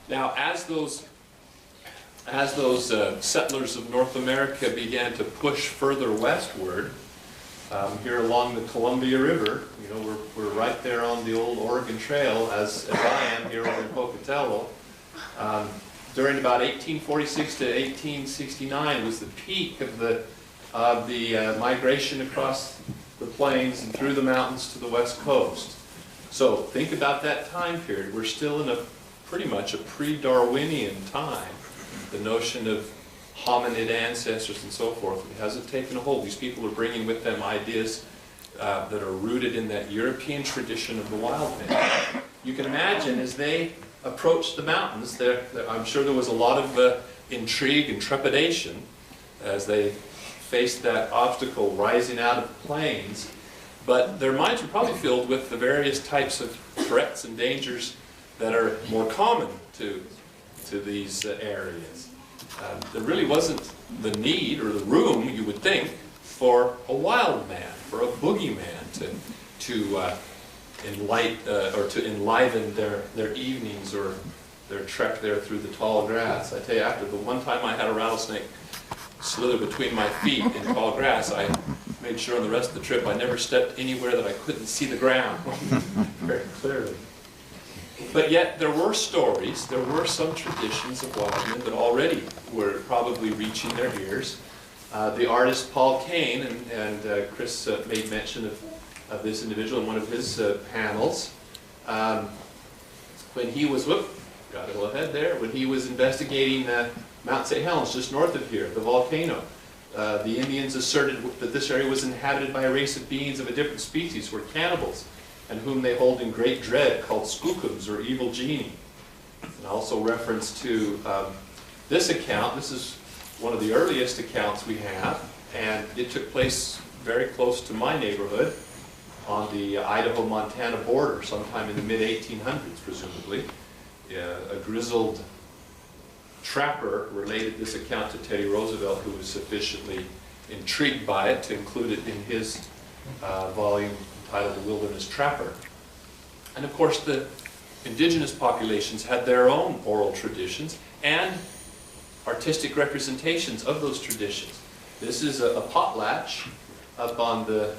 Now, as those settlers of North America began to push further westward, here along the Columbia River, you know, we're right there on the old Oregon Trail, as I am here over in Pocatello. During about 1846 to 1869 was the peak of the migration across the plains and through the mountains to the west coast. So think about that time period. We're still in pretty much a pre-Darwinian time. The notion of hominid ancestors and so forth, it hasn't taken a hold. These people are bringing with them ideas that are rooted in that European tradition of the wild man. You can imagine as they approached the mountains, I'm sure there was a lot of intrigue and trepidation as they faced that obstacle rising out of the plains. But their minds were probably filled with the various types of threats and dangers that are more common to these areas. There really wasn't the need or the room, you would think, for a wild man, for a boogeyman to enliven their evenings or their trek there through the tall grass. I tell you, after the one time I had a rattlesnake slither between my feet in tall grass, I made sure on the rest of the trip I never stepped anywhere that I couldn't see the ground very clearly. But yet there were stories, there were some traditions of wild men that already were probably reaching their ears. The artist Paul Kane, and Chris made mention of this individual in one of his panels. When he was, got a little ahead there, when he was investigating Mount St. Helens, just north of here, the volcano, the Indians asserted that this area was inhabited by a race of beings of a different species, who were cannibals, and whom they hold in great dread, called skookums, or evil genii. And also reference to this account. This is one of the earliest accounts we have, and it took place very close to my neighborhood on the Idaho-Montana border sometime in the mid-1800s, presumably. A grizzled trapper related this account to Teddy Roosevelt, who was sufficiently intrigued by it to include it in his volume titled The Wilderness Trapper. And of course the indigenous populations had their own oral traditions and artistic representations of those traditions. This is a potlatch up on the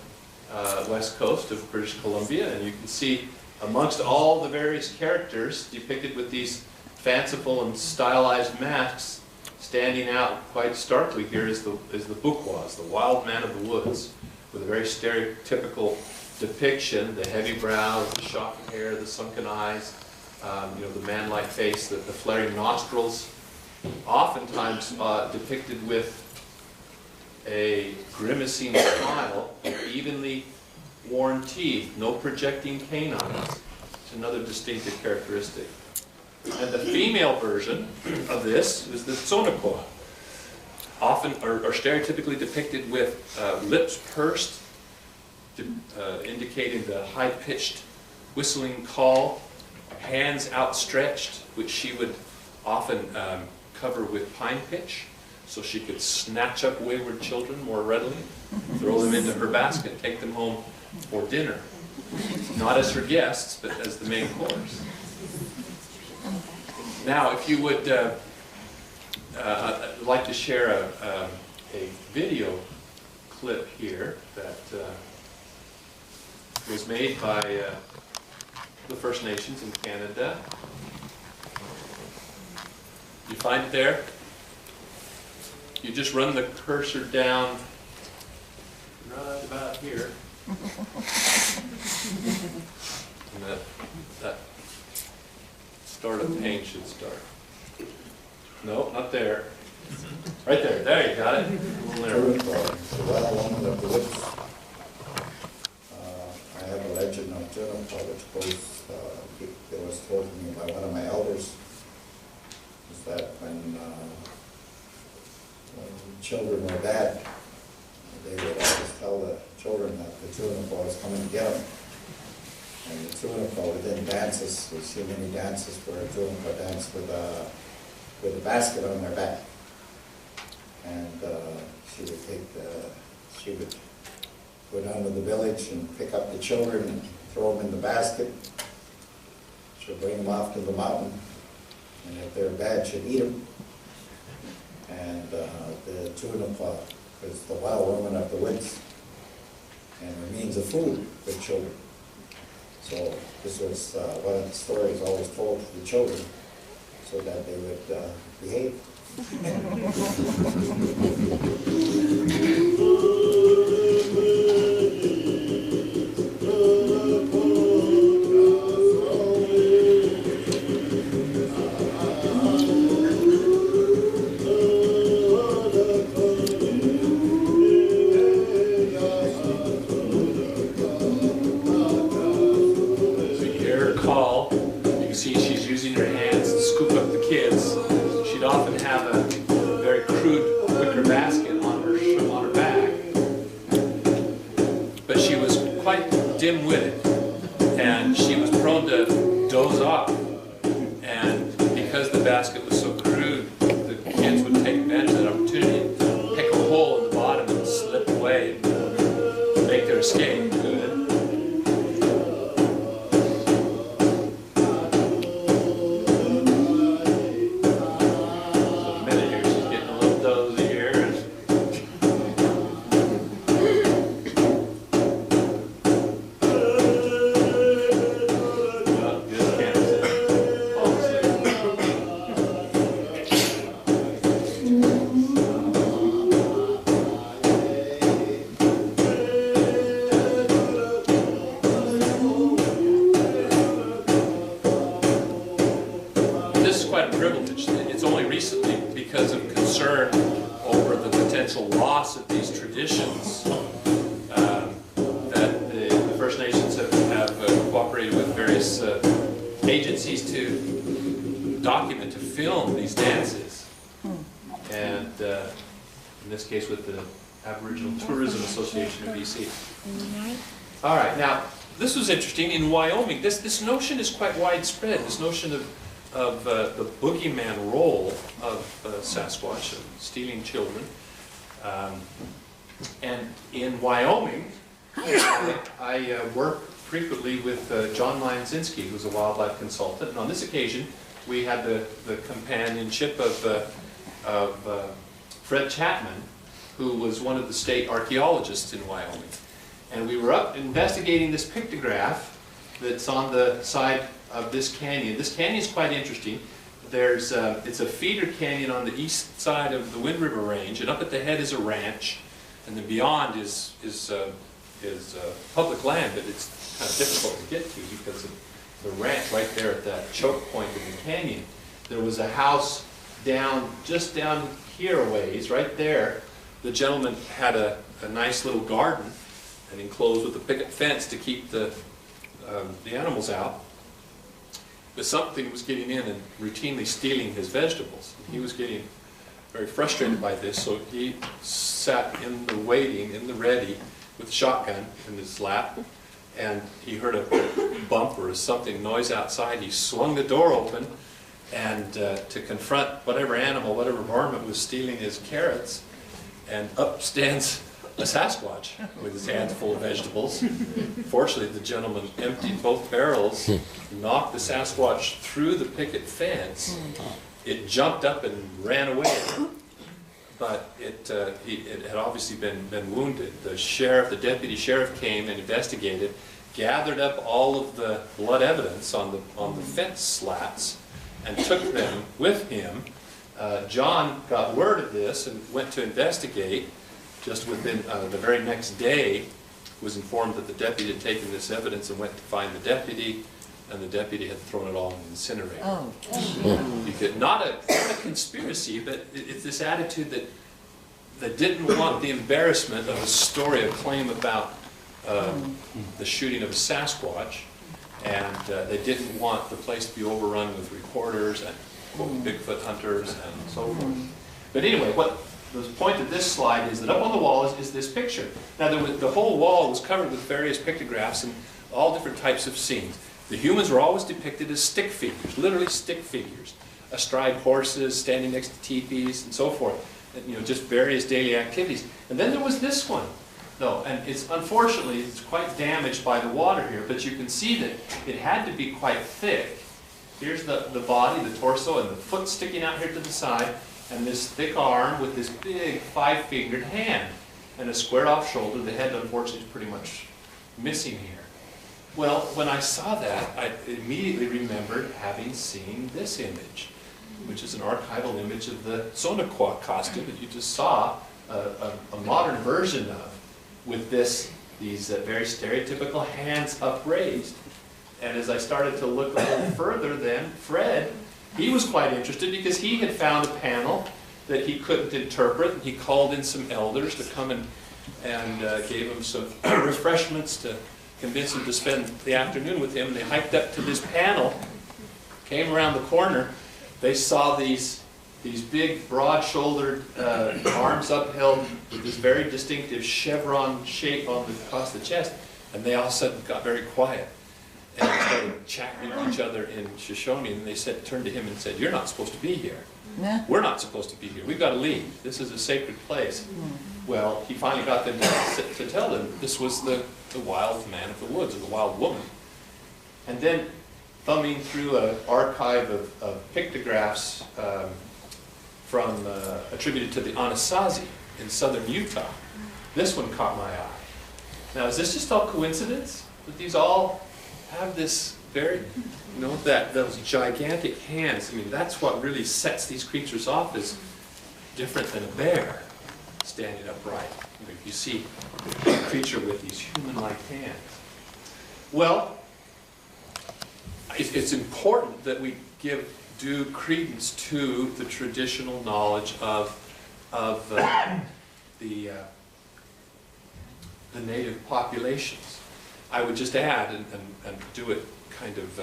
west coast of British Columbia, and you can see amongst all the various characters depicted with these fanciful and stylized masks, standing out quite starkly here is the Bukwas, the wild man of the woods, with a very stereotypical depiction: the heavy brows, the shocking hair, the sunken eyes, the man-like face, the flaring nostrils, oftentimes depicted with a grimacing smile, evenly worn teeth, no projecting canines. It's another distinctive characteristic. And the female version of this is the Tsonakwa, often are stereotypically depicted with lips pursed, indicating the high-pitched whistling call, hands outstretched, which she would often cover with pine pitch, so she could snatch up wayward children more readily, throw them into her basket, and take them home for dinner. Not as her guests, but as the main course. Now, if you would like to share a video clip here that was made by the First Nations in Canada. You find it there? You just run the cursor down right about here. And that start of pain should start. No, not there. Right there. There, you got it. I have a legend of Juniper, which goes, it was told to me by one of my elders, is that when children were bad, they would always tell the children that the Juniper was coming to get them. And the Juniper within dances, we see many dances where a Juniper danced with a basket on their back. And she would go down to the village and pick up the children and throw them in the basket. She'll bring them off to the mountain, and if they're bad, should eat them. And the tuna is the wild woman of the woods, and a means of food for children. So this was one of the stories always told to the children, so that they would behave. Often have a very crude wicker basket on her back, but she was quite dim-witted, and she was prone to doze off. And because the basket was so crude, the kids would take advantage of that opportunity to pick a hole in the bottom and slip away and make their escape. Good. Loss of these traditions that the First Nations have cooperated with various agencies to document, to film these dances, and in this case with the Aboriginal Tourism Association of BC. All right, now this was interesting. In Wyoming, this notion is quite widespread, this notion of the boogeyman role of Sasquatch, of stealing children. And in Wyoming, I work frequently with John Lyanzinski, who's a wildlife consultant. And on this occasion, we had the companionship of Fred Chapman, who was one of the state archaeologists in Wyoming. And we were up investigating this pictograph that's on the side of this canyon. This canyon is quite interesting. It's a feeder canyon on the east side of the Wind River Range, and up at the head is a ranch, and then beyond is public land, but it's kind of difficult to get to because of the ranch right there at that choke point in the canyon. There was a house just down here a ways, right there. The gentleman had a nice little garden and enclosed with a picket fence to keep the animals out. But something was getting in and routinely stealing his vegetables. He was getting very frustrated by this, so he sat in the waiting, in the ready, with a shotgun in his lap, and he heard a bump or something, noise outside. He swung the door open, and to confront whatever animal, whatever varmint was stealing his carrots, and up stands a Sasquatch with his hands full of vegetables. Fortunately, the gentleman emptied both barrels, knocked the Sasquatch through the picket fence. It jumped up and ran away, but it had obviously been wounded. The deputy sheriff came and investigated, gathered up all of the blood evidence on the fence slats, and took them with him. John got word of this and went to investigate. Just within the very next day, was informed that the deputy had taken this evidence and went to find the deputy, and the deputy had thrown it all in the incinerator. Oh. Because not a conspiracy, but it's this attitude that they didn't want the embarrassment of a story, a claim about the shooting of a Sasquatch, and they didn't want the place to be overrun with reporters and Bigfoot hunters and so forth. But anyway, the point of this slide is that up on the wall is this picture. Now, the whole wall was covered with various pictographs and all different types of scenes. The humans were always depicted as stick figures, literally stick figures, astride horses, standing next to teepees, and so forth. And, just various daily activities. And then there was this one, though, and unfortunately it's quite damaged by the water here. But you can see that it had to be quite thick Here's the body, the torso, and the foot sticking out here to the side, and this thick arm with this big 5-fingered hand, and a squared-off shoulder. The head, unfortunately, is pretty much missing here. Well, when I saw that, I immediately remembered having seen this image, which is an archival image of the SASQUATCH costume that you just saw, a modern version of, with these very stereotypical hands upraised. And as I started to look a little further then, Fred, he was quite interested because he had found a panel that he couldn't interpret. He called in some elders to come and gave him some refreshments to convince him to spend the afternoon with him. And they hiked up to this panel, came around the corner. They saw these big, broad-shouldered arms upheld with this very distinctive chevron shape across the chest. And they all of a sudden got very quiet and started chatting with each other in Shoshone. And they turned to him and said, "You're not supposed to be here. Yeah. We're not supposed to be here. We've got to leave. This is a sacred place." Well, he finally got them to tell them this was the wild man of the woods, or the wild woman. And then, thumbing through an archive of pictographs attributed to the Anasazi in southern Utah, this one caught my eye. Now, is this just all coincidence that these all have this very, those gigantic hands? I mean, that's what really sets these creatures off as different than a bear standing upright. You see a creature with these human-like hands. Well, it's important that we give due credence to the traditional knowledge of the native populations. I would just add, and do it kind of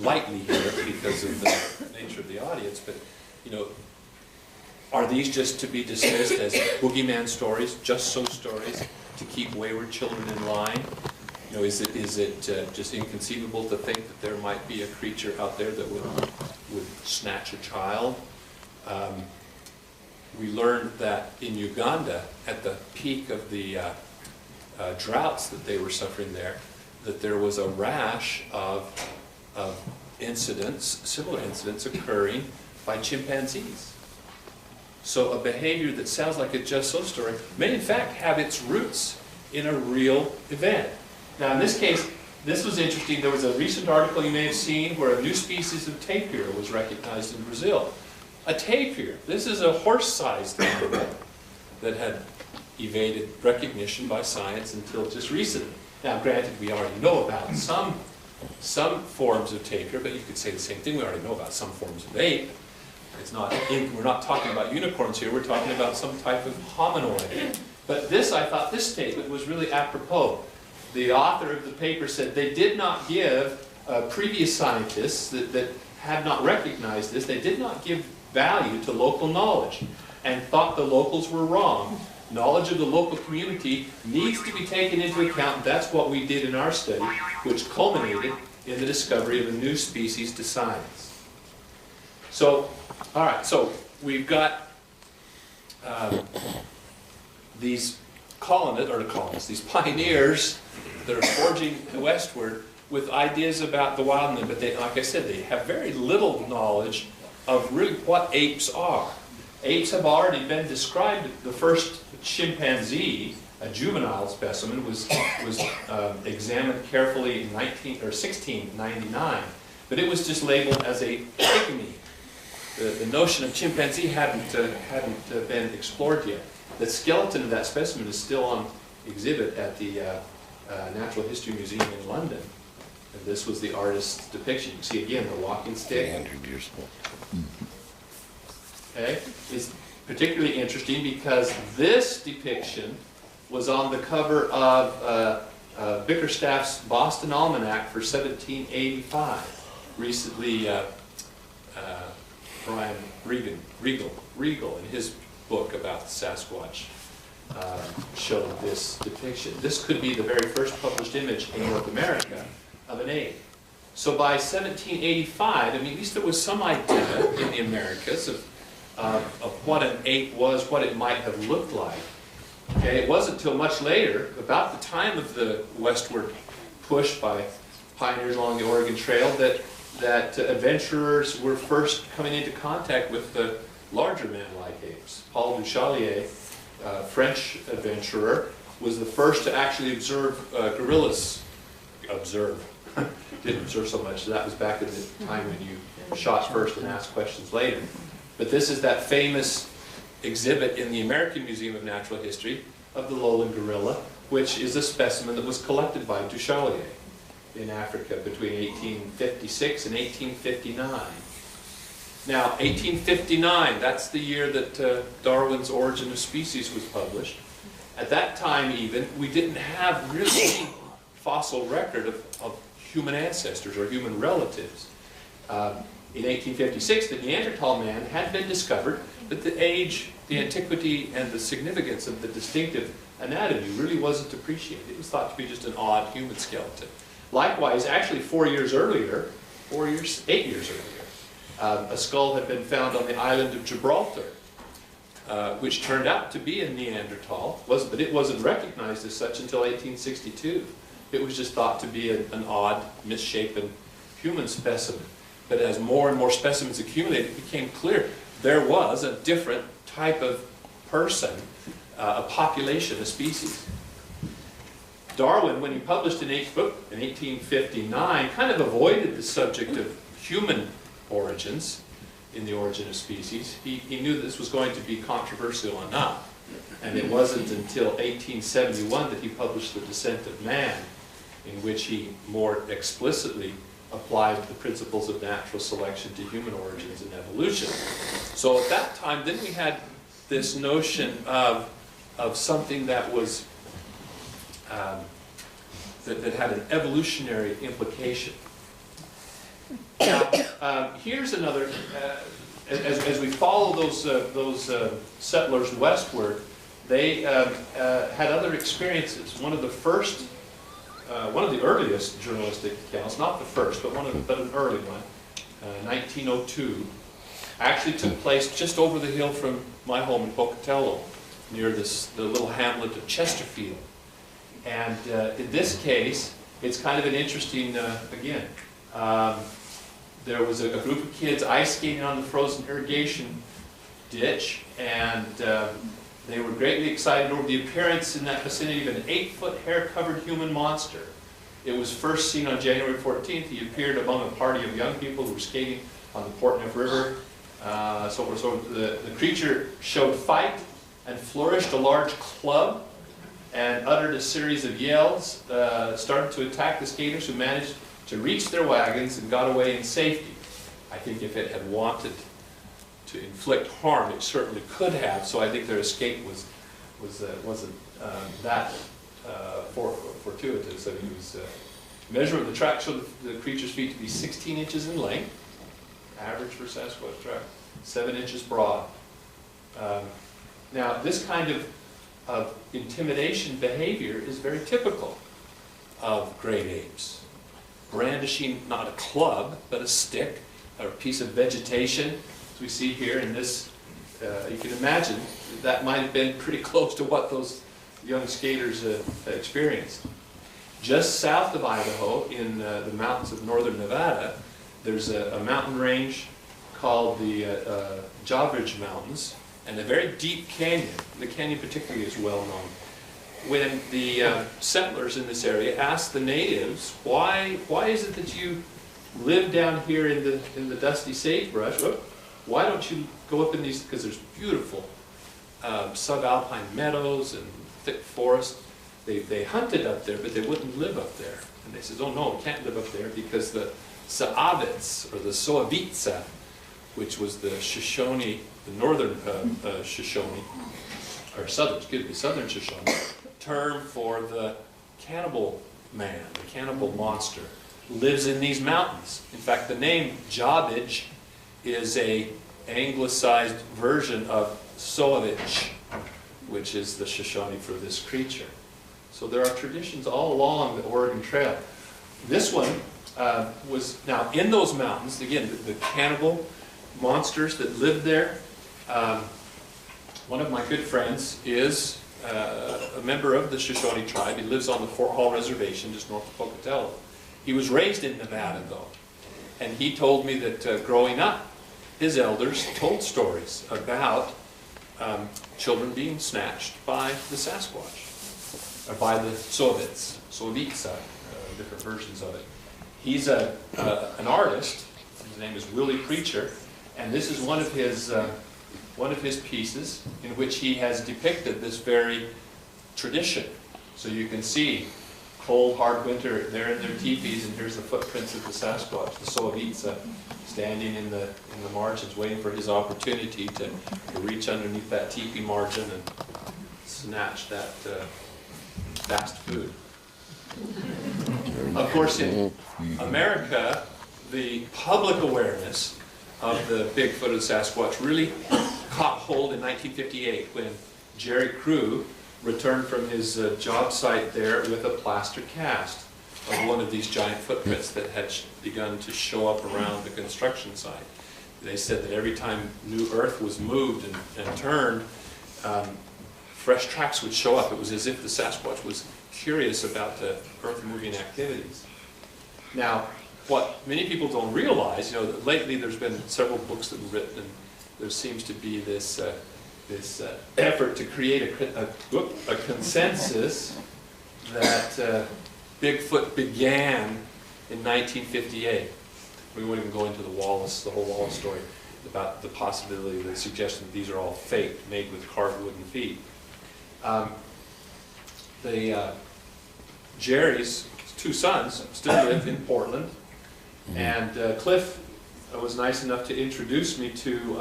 lightly here because of the nature of the audience, but are these just to be dismissed as boogeyman stories, just so stories to keep wayward children in line? Is it just inconceivable to think that there might be a creature out there that would snatch a child? We learned that in Uganda, at the peak of the droughts that they were suffering there, that there was a rash of similar incidents occurring by chimpanzees. So a behavior that sounds like a just so story may in fact have its roots in a real event. Now in this case, this was interesting. There was a recent article you may have seen where a new species of tapir was recognized in Brazil. A tapir, this is a horse-sized animal that had evaded recognition by science until just recently. Now granted, we already know about some forms of tapir, but you could say the same thing. We already know about some forms of ape. We're not talking about unicorns here, we're talking about some type of hominoid. But I thought this statement was really apropos. The author of the paper said they did not give previous scientists that had not recognized this, they did not give value to local knowledge and thought the locals were wrong. Knowledge of the local community needs to be taken into account. That's what we did in our study, which culminated in the discovery of a new species to science. So, all right, so we've got these these pioneers that are forging westward with ideas about the wild, but they, like I said, they have very little knowledge of really what apes are. Apes have already been described. The first chimpanzee, a juvenile specimen, was examined carefully in 1699, but it was just labeled as a pygmy. The notion of chimpanzee hadn't been explored yet. The skeleton of that specimen is still on exhibit at the Natural History Museum in London. And this was the artist's depiction. You see again the walking stick. 300 years old. Okay, it's particularly interesting because this depiction was on the cover of Bickerstaff's Boston Almanac for 1785. Recently, Brian Regal, in his book about the Sasquatch, showed this depiction. This could be the very first published image in North America of an ape. So by 1785, I mean, at least there was some idea in the Americas of what an ape was, what it might have looked like. Okay, it wasn't until much later, about the time of the westward push by pioneers along the Oregon Trail, that adventurers were first coming into contact with the larger man-like apes. Paul du Châtellier, French adventurer, was the first to actually observe gorillas. Didn't observe so much. That was back in the time when you shot first and asked questions later. But this is that famous exhibit in the American Museum of Natural History of the lowland gorilla, which is a specimen that was collected by du Châtellier in Africa between 1856 and 1859. Now, 1859, that's the year that Darwin's Origin of Species was published. At that time even, we didn't have really any fossil record of human ancestors or human relatives. In 1856, the Neanderthal man had been discovered, but the age, the antiquity, and the significance of the distinctive anatomy really wasn't appreciated. It was thought to be just an odd human skeleton. Likewise, actually 8 years earlier, a skull had been found on the island of Gibraltar, which turned out to be a Neanderthal, but it wasn't recognized as such until 1862. It was just thought to be an odd, misshapen human specimen. But as more and more specimens accumulated, it became clear there was a different type of person, a population, a species. Darwin, when he published an eighth book in 1859, kind of avoided the subject of human origins in the Origin of Species. He knew this was going to be controversial enough. And it wasn't until 1871 that he published The Descent of Man, in which he more explicitly applied the principles of natural selection to human origins and evolution. So at that time, then we had this notion of something that was that had an evolutionary implication. Now, here's another. As we follow those settlers westward, they had other experiences. One of the earliest journalistic accounts, not the first, but an early one, 1902, actually took place just over the hill from my home in Pocatello, near the little hamlet of Chesterfield. And in this case, it's kind of an interesting, again, there was a group of kids ice skating on the frozen irrigation ditch, and they were greatly excited over the appearance in that vicinity of an 8-foot hair-covered human monster. It was first seen on January 14th. He appeared among a party of young people who were skating on the Portneuf River. So the creature showed fight and flourished a large club and uttered a series of yells, started to attack the skaters, who managed to reach their wagons and got away in safety. I think if it had wanted to inflict harm, it certainly could have, so I think their escape wasn't that fortuitous. I mean, it was measurement of the track showed the creature's feet to be 16 inches in length, average for Sasquatch track, 7 inches broad. Now, this kind of intimidation behavior is very typical of great apes. Brandishing not a club, but a stick, or a piece of vegetation, as we see here in this, you can imagine that might have been pretty close to what those young skaters experienced. Just south of Idaho, in the mountains of northern Nevada, there's a mountain range called the Jawbridge Mountains, and a very deep canyon. The canyon particularly is well known. When the settlers in this area asked the natives, why is it that you live down here in the dusty sagebrush? Why don't you go up in these, because there's beautiful subalpine meadows and thick forest. They hunted up there, but they wouldn't live up there. And they said, oh no, we can't live up there because the Saavits, or the Soavitsa, which was the Shoshone, the northern Shoshone, or southern Shoshone, term for the cannibal man, the cannibal monster, lives in these mountains. In fact, the name Jawbridge is a anglicized version of Soavitch, which is the Shoshone for this creature. So there are traditions all along the Oregon Trail. This one was, now in those mountains, again, the cannibal monsters that lived there. One of my good friends is a member of the Shoshone tribe. He lives on the Fort Hall Reservation just north of Pocatello. He was raised in Nevada, though. And he told me that growing up, his elders told stories about children being snatched by the Sasquatch, or by the Sovica, different versions of it. He's an artist. His name is Willie Preacher, and this is one of his pieces in which he has depicted this very tradition. So you can see cold, hard winter, they're in their teepees, and here's the footprints of the Sasquatch, the Sovica, standing in the margins, waiting for his opportunity to reach underneath that teepee margin and snatch that fast food. Of course, in America, the public awareness of the Bigfoot and Sasquatch really caught hold in 1958 when Jerry Crew returned from his job site there with a plaster cast of one of these giant footprints that had begun to show up around the construction site. They said that every time new earth was moved and turned, fresh tracks would show up. It was as if the Sasquatch was curious about the earth-moving activities. Now, what many people don't realize, that lately there's been several books that have been written, and there seems to be this effort to create a consensus that Bigfoot began in 1958. We won't even go into the whole Wallace story about the possibility, the suggestion that these are all fake, made with carved wooden feet. Jerry's two sons still live in Portland, and Cliff was nice enough to introduce me to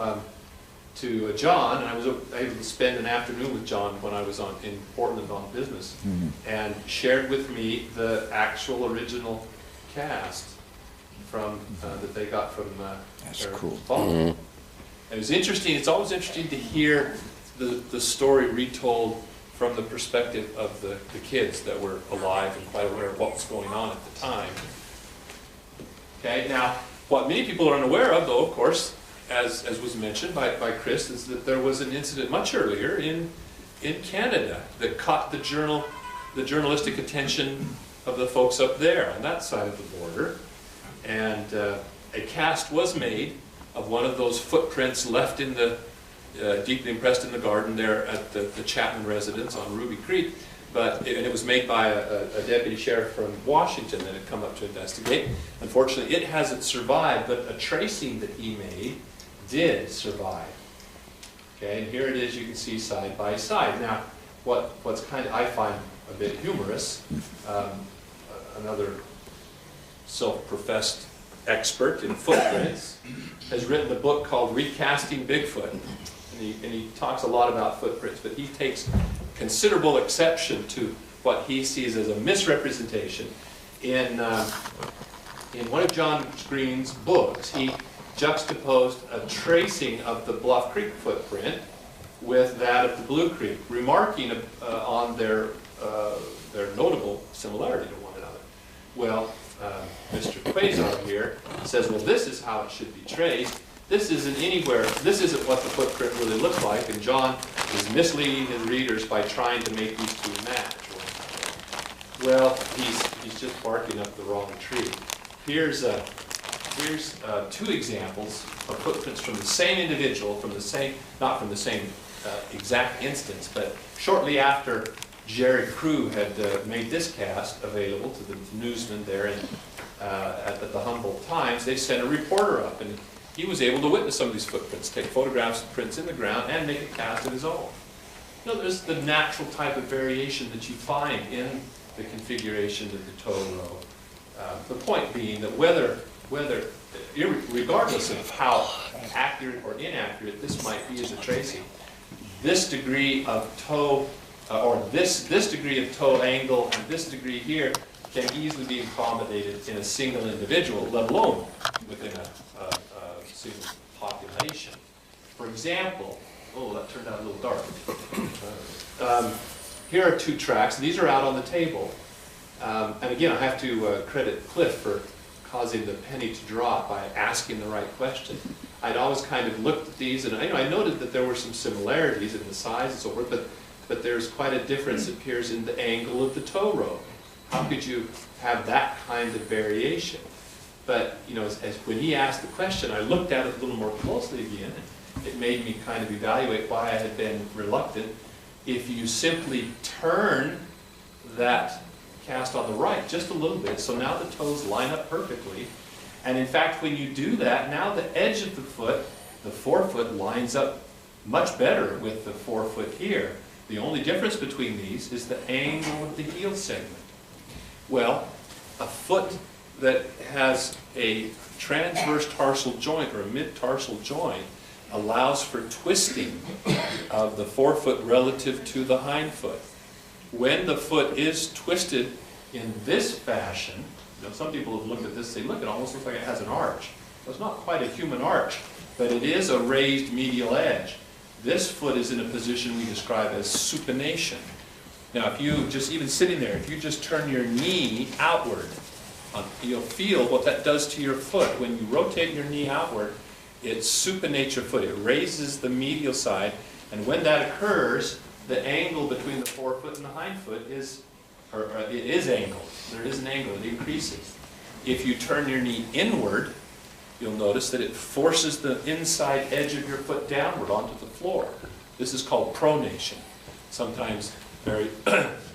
John, and I was able to spend an afternoon with John when I was in Portland on business, and shared with me the actual original cast from that they got from That's their cool. father. It was interesting. It's always interesting to hear the story retold from the perspective of the kids that were alive and quite aware of what was going on at the time. Okay, now what many people are unaware of, though, of course, as was mentioned by Chris, is that there was an incident much earlier in Canada that caught the journalistic attention of the folks up there on that side of the border, and a cast was made of one of those footprints left in the deeply impressed in the garden there at the Chapman residence on Ruby Creek, and it was made by a deputy sheriff from Washington that had come up to investigate. Unfortunately, it hasn't survived, but a tracing that he made did survive. Okay, and here it is, you can see side by side. Now, what's kind of, I find a bit humorous, another self-professed expert in footprints has written a book called Recasting Bigfoot. And he talks a lot about footprints, but he takes considerable exception to what he sees as a misrepresentation. In one of John Green's books, he juxtaposed a tracing of the Bluff Creek footprint with that of the Blue Creek, remarking on their notable similarity to one another. Well, Mr. Quasar here says, well, this is how it should be traced. This isn't anywhere, this isn't what the footprint really looked like, and John is misleading his readers by trying to make these two match. Well, he's just barking up the wrong tree. Here's two examples of footprints from the same individual, not from the same exact instance, but shortly after Jerry Crew had made this cast available to the newsmen there at the Humboldt Times. They sent a reporter up, and he was able to witness some of these footprints, take photographs of prints in the ground, and make a cast of his own. There's the natural type of variation that you find in the configuration of the toe row. The point being that regardless of how accurate or inaccurate this might be as a tracing, this degree of toe, or this degree of toe angle and this degree here can easily be accommodated in a single individual, let alone within a single population. For example, oh, that turned out a little dark. Here are two tracks. These are out on the table. And again, I have to credit Cliff for causing the penny to drop by asking the right question. I'd always kind of looked at these, and I noted that there were some similarities in the size and so forth, but there's quite a difference, it appears, in the angle of the toe row. How could you have that kind of variation? But, you know, as when he asked the question, I looked at it a little more closely again, and it made me kind of evaluate why I had been reluctant. If you simply turn that cast on the right just a little bit, so now the toes line up perfectly, and in fact when you do that, now the edge of the foot, the forefoot, lines up much better with the forefoot here. The only difference between these is the angle of the heel segment. Well, a foot that has a transverse tarsal joint or a mid-tarsal joint allows for twisting of the forefoot relative to the hindfoot. When the foot is twisted in this fashion, you know, some people have looked at this and say, look, it almost looks like it has an arch. Well, it's not quite a human arch, but it is a raised medial edge. This foot is in a position we describe as supination. Now, if you just, even sitting there, if you just turn your knee outward, you'll feel what that does to your foot. When you rotate your knee outward, it supinates your foot. It raises the medial side, and when that occurs, the angle between the forefoot and the hindfoot is, it is angled. There is an angle. It increases. If you turn your knee inward, you'll notice that it forces the inside edge of your foot downward onto the floor. This is called pronation. Sometimes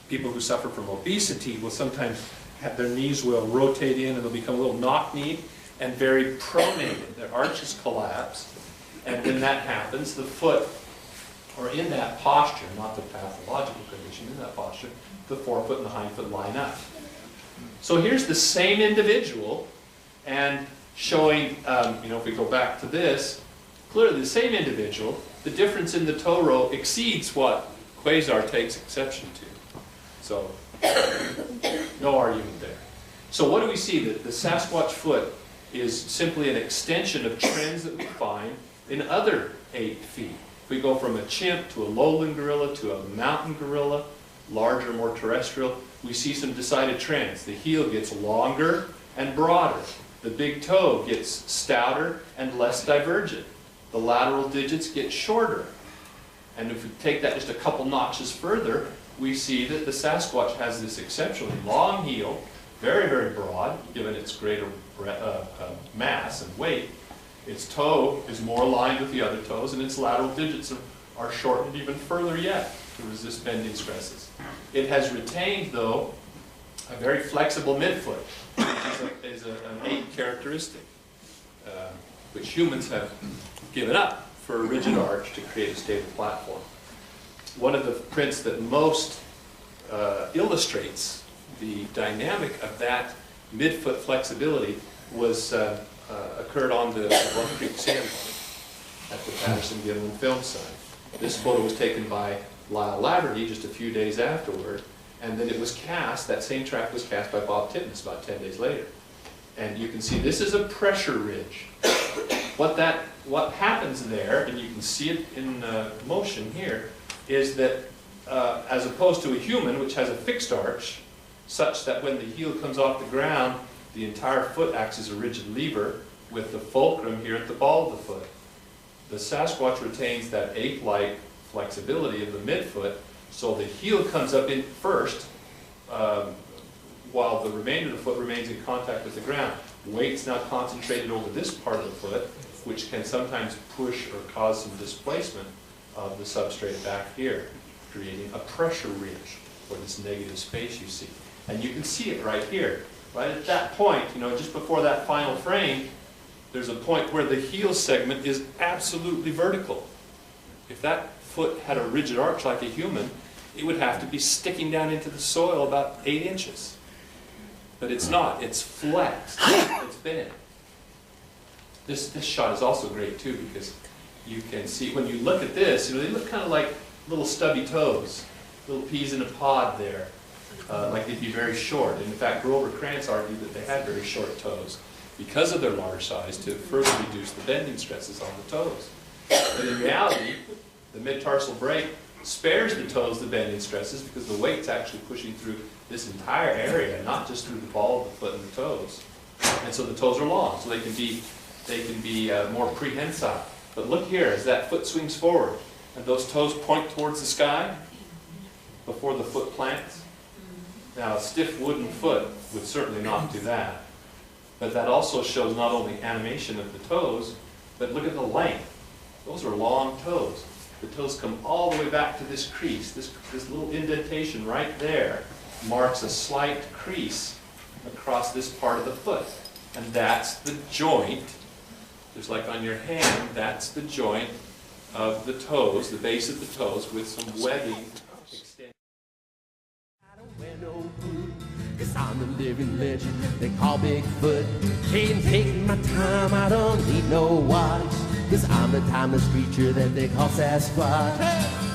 people who suffer from obesity will sometimes have their knees will rotate in and they'll become a little knock-kneed and very pronated. Their arches collapse, and when that happens, the foot, or in that posture, not the pathological condition, in that posture, the forefoot and the hindfoot line up. So here's the same individual, and showing, you know, if we go back to this, clearly the same individual, the difference in the toe row exceeds what Quasar takes exception to. So, no argument there. So what do we see? That the Sasquatch foot is simply an extension of trends that we find in other ape feet. If we go from a chimp to a lowland gorilla to a mountain gorilla, larger, more terrestrial, we see some decided trends. The heel gets longer and broader. The big toe gets stouter and less divergent. The lateral digits get shorter. And if we take that just a couple notches further, we see that the Sasquatch has this exceptionally long heel, very, very broad, given its greater mass and weight. Its toe is more aligned with the other toes, and its lateral digits are shortened even further yet to resist bending stresses. It has retained, though, a very flexible midfoot, which is an ape characteristic, which humans have given up for a rigid arch to create a stable platform. One of the prints that most illustrates the dynamic of that midfoot flexibility was occurred on the Bluff Creek Sand Mine at the Patterson-Gimlin film site. This photo was taken by Lyle Laverty just a few days afterward, and then it was cast, that same track was cast by Bob Titmus about 10 days later. And you can see this is a pressure ridge. What happens there, and you can see it in motion here, is that as opposed to a human, which has a fixed arch, such that when the heel comes off the ground, the entire foot acts as a rigid lever with the fulcrum here at the ball of the foot. The Sasquatch retains that ape-like flexibility of the midfoot, so the heel comes up in first, while the remainder of the foot remains in contact with the ground. Weight's now concentrated over this part of the foot, which can sometimes push or cause some displacement of the substrate back here, creating a pressure ridge, or this negative space you see. And you can see it right here. Right at that point, you know, just before that final frame, there's a point where the heel segment is absolutely vertical. If that foot had a rigid arch like a human, it would have to be sticking down into the soil about 8 inches. But it's not. It's flexed. It's bent. This shot is also great too, because you can see, when you look at this, you know, they look kind of like little stubby toes, little peas in a pod there, like they'd be very short. And in fact, Grover Krantz argued that they had very short toes because of their large size to further reduce the bending stresses on the toes. But in reality, the mid-tarsal break spares the toes the bending stresses because the weight's actually pushing through this entire area, not just through the ball of the foot and the toes. And so the toes are long, so they can be more prehensile. But look here, as that foot swings forward, and those toes point towards the sky before the foot plants. Now, a stiff wooden foot would certainly not do that. But that also shows not only animation of the toes, but look at the length. Those are long toes. The toes come all the way back to this crease. This little indentation right there marks a slight crease across this part of the foot. And that's the joint, just like on your hand, that's the joint of the toes, the base of the toes, with some webbing extending. I don't wear no boot, 'cause I'm the living legend they call Bigfoot. Can't take my time, I don't need no watch, 'cause I'm the timeless creature that they call SASQUATCH.